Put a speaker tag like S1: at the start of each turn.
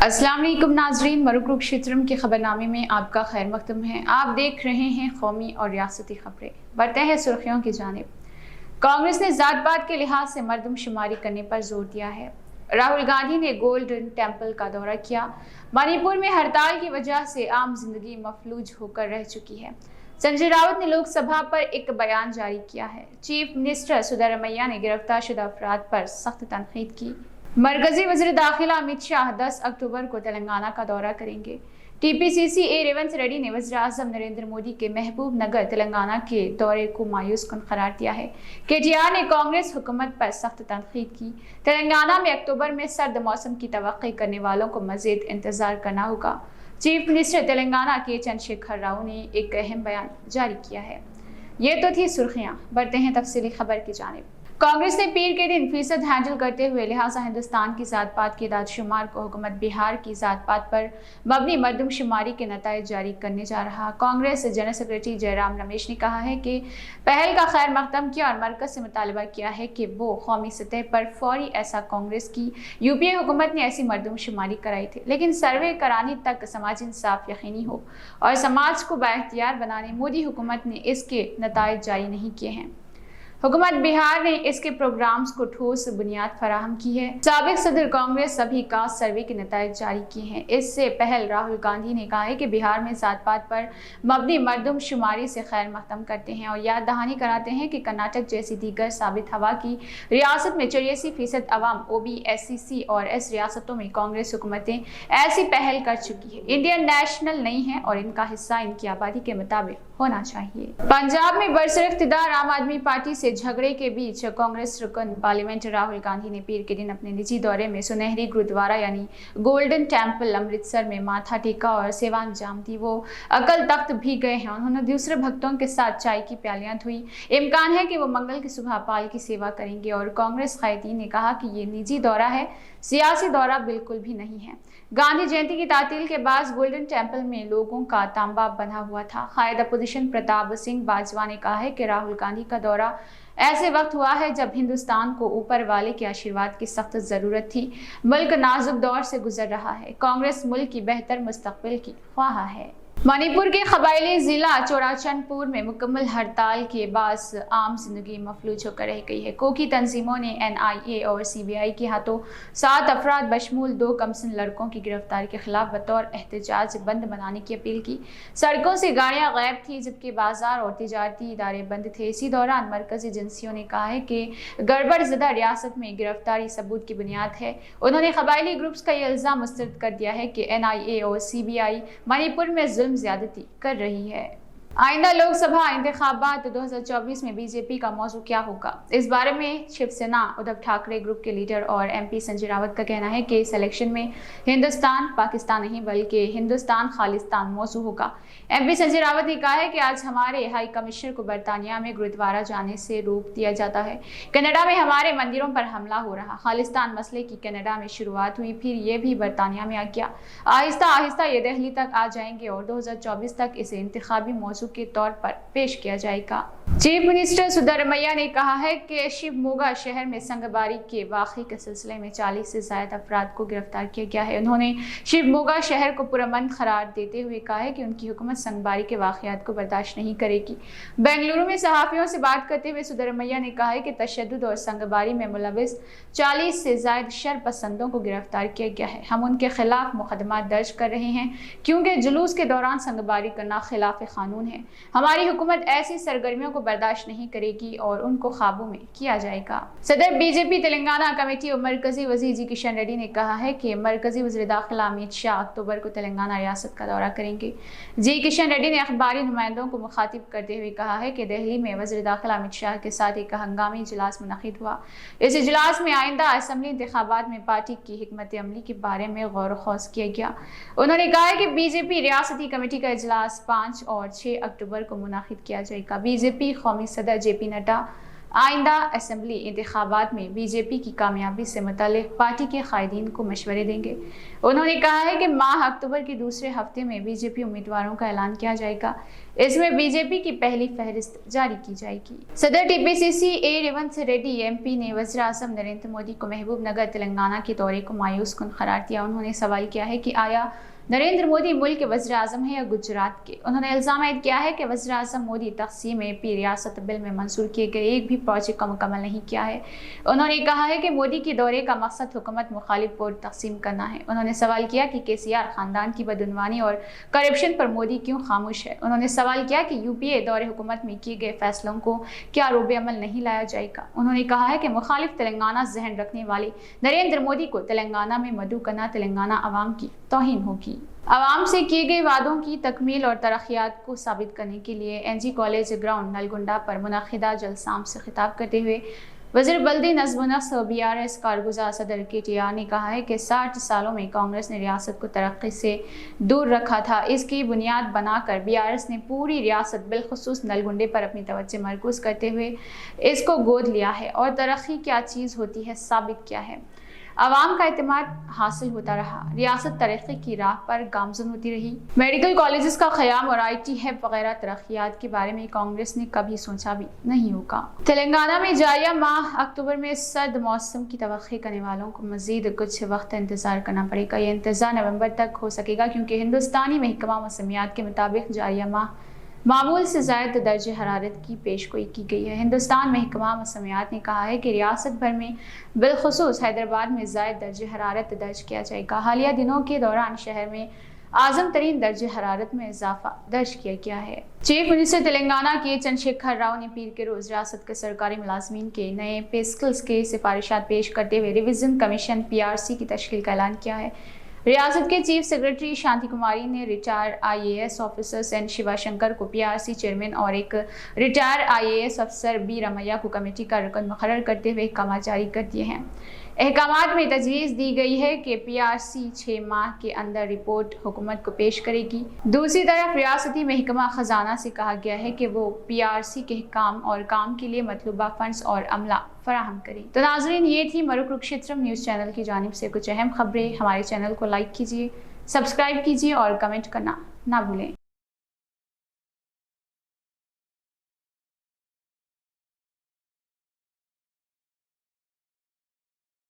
S1: अस्सलाम वालेकुम नाजरीन, मरुक क्षेत्रम के खबरनामे में आपका खैर मकदम है। आप देख रहे हैं कौमी और रियासती खबरें। बढ़ते हैं सुर्खियों की जानिब। कांग्रेस ने जात पात के लिहाज से मर्दमशुमारी करने पर जोर दिया है। राहुल गांधी ने गोल्डन टेम्पल का दौरा किया। मणिपुर में हड़ताल की वजह से आम जिंदगी मफलूज होकर रह चुकी है। संजय राउत ने लोकसभा पर एक बयान जारी किया है। चीफ मिनिस्टर सिद्धरामैया ने गिरफ्तार शुदा अफराद पर सख्त तनकीद की। मरकजी वज़ीर दाखिला अमित शाह 10 अक्टूबर को तेलंगाना का दौरा करेंगे। टीपीसीसी रेवंत रेड्डी ने वज़ीर आज़म नरेंद्र मोदी के महबूब नगर तेलंगाना के दौरे को मायूस कुन करार दिया है। केटीआर ने कांग्रेस हुकूमत पर सख्त तनकीद की। तेलंगाना में अक्टूबर में सर्द मौसम की तवक्की करने वालों को मजीद इंतजार करना होगा। चीफ मिनिस्टर तेलंगाना के चंद्रशेखर राव ने एक अहम बयान जारी किया है। ये तो थी सुर्खियां। बढ़ते हैं तफसीली खबर की जानिब। कांग्रेस ने पीर के दिन फीसद हैंडल करते हुए लिहाजा हिंदुस्तान की जात पात की दादशुमार को हुकूमत बिहार की जात पात पर मबनी मर्दमशुमारी के नताइज जारी करने जा रहा। कांग्रेस जनरल सेक्रेटरी जयराम रमेश ने कहा है कि पहल का खैर मकदम किया और मरकज से मुतालबा किया है कि वो कौमी सतह पर फौरी ऐसा कांग्रेस की यूपीए हुकूमत ने ऐसी मर्दमशुमारी कराई थी, लेकिन सर्वे कराने तक समाजी इंसाफ यकीनी हो और समाज को बाइख्तियार बनाने मोदी हुकूमत ने इसके नताइज जारी नहीं किए हैं। हुकूमत बिहार ने इसके प्रोग्राम्स को ठोस बुनियाद फराहम की है। साबिक सदर कांग्रेस सभी कास्ट सर्वे के नताइज जारी किए हैं। इससे पहल राहुल गांधी ने कहा है कि बिहार में जात पात पर मबनी मर्दमशुमारी से खैर मकदम करते हैं और याद दहानी कराते हैं कि कर्नाटक जैसी दीगर साबित हवा की रियासत में 84% अवाम OBC और एस रियासतों में कांग्रेस हुकूमतें ऐसी पहल कर चुकी है। इंडियन नेशनल नहीं है और इनका हिस्सा इनकी आबादी के मुताबिक होना चाहिए। पंजाब में बरसर इख्तिदार आम आदमी पार्टी से झगड़े के बीच कांग्रेस रुकन पार्लियामेंट राहुल गांधी ने पीर के दिन अपने निजी दौरे में सुनहरी गुरुद्वारा यानी गोल्डन टेम्पल अमृतसर में माथा टेका और सेवा अंजाम दी। वो अकल तख्त भी गए हैं। उन्होंने दूसरे भक्तों के साथ चाय की प्यालियां धोई। इम्कान है कि वो मंगल की सुबह पाल की सेवा करेंगे। और कांग्रेस कायदीन ने कहा कि ये निजी दौरा है, सियासी दौरा बिल्कुल भी नहीं है। गांधी जयंती की तातील के बाद गोल्डन टेम्पल में लोगों का तांबा बना हुआ था। कायद अपोजिशन प्रताप सिंह बाजवा ने कहा है कि राहुल गांधी का दौरा ऐसे वक्त हुआ है जब हिंदुस्तान को ऊपर वाले के आशीर्वाद की सख्त जरूरत थी। मुल्क नाजुक दौर से गुजर रहा है। कांग्रेस मुल्क की बेहतर मुस्तकबिल की ख्वाह है। मणिपुर के कबायली जिला चोराचंदपुर में मुकम्मल हड़ताल के बाद आम जिंदगी मफलूज होकर रह गई है। कोकी तंजीमों ने NIA और CBI के हाथों 7 अफराद बशमूल 2 कमसिन लड़कों की गिरफ्तारी के खिलाफ बतौर एहतजाज बंद बनाने की अपील की। सड़कों से गाड़ियां गायब थी जबकि बाजार और तिजारती इदारे बंद थे। इसी दौरान मरकजी एजेंसियों ने कहा है कि गड़बड़ ज़दा रियासत में गिरफ्तारी सबूत की बुनियाद है। उन्होंने कबायली ग्रुप्स का यह इल्ज़ाम मुस्तरद कर दिया है कि NIA और CBI मणिपुर में ज्यादती कर रही है। आइंदा लोकसभा इंतखाबात 2024 में बीजेपी का मौजू क्या होगा? इस बारे में शिवसेना उद्धव ठाकरे ग्रुप के लीडर और MP संजय राउत का कहना है कि इस इलेक्शन में हिंदुस्तान पाकिस्तान नहीं बल्कि हिंदुस्तान खालिस्तान मौजू होगा। MP संजय राउत ने कहा है कि आज हमारे हाई कमिश्नर को बरतानिया में गुरुद्वारा जाने से रोक दिया जाता है। कनाडा में हमारे मंदिरों पर हमला हो रहा। खालिस्तान मसले की कनाडा में शुरुआत हुई, फिर ये भी बरतानिया में आ गया। आहिस्ता आहिस्ता ये दिल्ली तक आ जाएंगे और 2024 तक इसे इंतखाबी मौजू के तौर पर पेश किया जाएगा। चीफ मिनिस्टर सिद्धरामैया ने कहा है कि शिवमोगा शहर में संगबारी के वाक़े के सिलसिले में 40 से ज्यादा अफराद को गिरफ्तार किया गया है। उन्होंने शिवमोगा शहर को पुरअमन करार देते हुए कहा है कि उनकी हुकूमत संगबारी के वाक़यात को बर्दाश्त नहीं करेगी। बेंगलुरु में सहाफ़ियों से बात करते हुए सिद्धरामैया ने कहा है कि तशद्दुद और संगबारी में मुलविस 40 से ज्यादा शरपसंदों को गिरफ्तार किया गया है। हम उनके खिलाफ मुकदमा दर्ज कर रहे हैं क्योंकि जुलूस के दौरान संगबारी करना खिलाफ कानून है। हमारी हुकूमत ऐसी सरगर्मियों को बर्दाश्त नहीं करेगी और उनको काबू में किया जाएगा। सदर बीजेपी तेलंगाना कमेटी और मरकजी वजीर जी किशन रेड्डी ने कहा है कि मरकजी वज़ीर दाखिला अमित शाह अक्टूबर को तेलंगाना रियासत का दौरा करेंगे। जी किशन रेड्डी ने अखबारी नुमाइंदों को मुखातिब करते हुए कहा है कि दिल्ली में वज़ीर दाखिला अमित शाह के साथ एक हंगामी इजलास मुनक़िद हुआ। इस इजलास में आइंदा असम्बली इंतखाबात में पार्टी की हिकमत अमली के बारे में गौर खौज किया गया। उन्होंने कहा है कि बीजेपी रियासती कमेटी का इजलास 5 और 6 अक्टूबर को मुनक़िद किया जाएगा। बीजेपी कौमी सदर JP नड्डा, आइंदा असम्बली इंतखाबात में बीजेपी की कामयाबी से मुताल्लिक़ पार्टी के कायदीन को मशवरे देंगे। उन्होंने कहा है कि माह अक्टूबर के दूसरे हफ्ते में बीजेपी उम्मीदवारों का ऐलान किया जाएगा। इसमें बीजेपी की पहली फहरिस्त जारी की जाएगी। सदर टीपीसीसी ए रेवंत रेड्डी एमपी ने वज़ीर आज़म नरेंद्र मोदी को महबूब नगर तेलंगाना के दौरे को मायूस कुन करार दिया। उन्होंने सवाल किया है कि आया नरेंद्र मोदी मुल्क के वज़ीर आज़म है या गुजरात के। उन्होंने इल्ज़ाम ऐड किया है कि वज़ीर आज़म मोदी तक़सीम एपी रियासत बिल में मंजूर किए गए एक भी प्रोजेक्ट का मुकम्मल नहीं किया है। उन्होंने कहा है कि मोदी के दौरे का मकसद हुकूमत मुखालिफ वोट तक़सीम करना है। उन्होंने सवाल किया कि केसीआर ख़ानदान की बदउनवानी और करप्शन पर मोदी क्यों खामोश है। उन्होंने सवाल किया कि यूपीए दौरे हुकूमत में किए गए फैसलों को क्या रोबे अमल नहीं लाया जाएगा। उन्होंने कहा है कि मुखालिफ तेलंगाना जहन रखने वाले नरेंद्र मोदी को तेलंगाना में मदऊ करना तेलंगाना अवाम की तौहीन होगी। आवाम से किए गए वादों की तकमील और तरक्यात को साबित करने के लिए एनजी कॉलेज ग्राउंड नलगुंडा पर मुनक़िदा जलसाम से खिताब करते हुए वज़ीर बल्दी नज़्म-ओ-नस्क़ और BRS कारगुज़ार सदर KTR ने कहा है कि 60 सालों में कांग्रेस ने रियासत को तरक्की से दूर रखा था। इसकी बुनियाद बनाकर BRS ने पूरी रियासत बिलखुसूस नलगुंडे पर अपनी तवज्जो मरकूज़ करते हुए इसको गोद लिया है और तरक्की क्या चीज़ होती है साबित किया है। आवाम का एतमाद हासिल होता रहा, रियासत तरक्की की राह पर गामज़न होती रही। मेडिकल कॉलेजेस का क़याम और IT हब वगैरह तरक्यात के बारे में कांग्रेस ने कभी सोचा भी नहीं होगा। तेलंगाना में जारिया माह अक्टूबर में सर्द मौसम की तवक्की करने वालों को मज़ीद कुछ वक्त इंतज़ार करना पड़ेगा। यह इंतज़ार नवंबर तक हो सकेगा क्योंकि हिंदुस्तानी महकमा मौसमियात के मुताबिक जारिया माह मामूल से ज़्यादा दर्जे हरारत की पेशगोई की गई है। हिंदुस्तान महकमा मौसमियात ने कहा है कि रियासत भर में बिलखुसूस हैदराबाद में ज़ायद दर्जे हरारत दर्ज किया जाएगा। हालिया दिनों के दौरान शहर में आज़म तरीन दर्जे हरारत में इजाफा दर्ज किया गया है। चीफ मिनिस्टर तेलंगाना के चंद्रशेखर राव ने पीर के रोज़ रियासत के सरकारी मुलाजमीन के नए पे स्किल्स के सिफारिशात पेश करते हुए रिविज़न कमीशन PRC की तश्कील का ऐलान किया है। रियासत के चीफ सेक्रेटरी शांति कुमारी ने retired IAS officer N Shiva Shankar को PRC चेयरमैन और एक रिटायर्ड IAS अफसर B रमैया को कमेटी का रुकन मुकर्रर करते हुए अहकाम जारी कर दिए हैं। अहकामात में तजवीज़ दी गई है कि PRC 6 माह के अंदर रिपोर्ट हुकूमत को पेश करेगी। दूसरी तरफ रियासती महकमा खजाना से कहा गया है कि वो PRC के काम और काम के लिए मतलूबा फंड्स और अमला फराहम करें। तो नाज़रीन, ये थी मरुकुरुक्षेत्रम न्यूज़ चैनल की जानिब से कुछ अहम खबरें। हमारे चैनल को लाइक कीजिए, सब्सक्राइब कीजिए और कमेंट करना ना भूलें।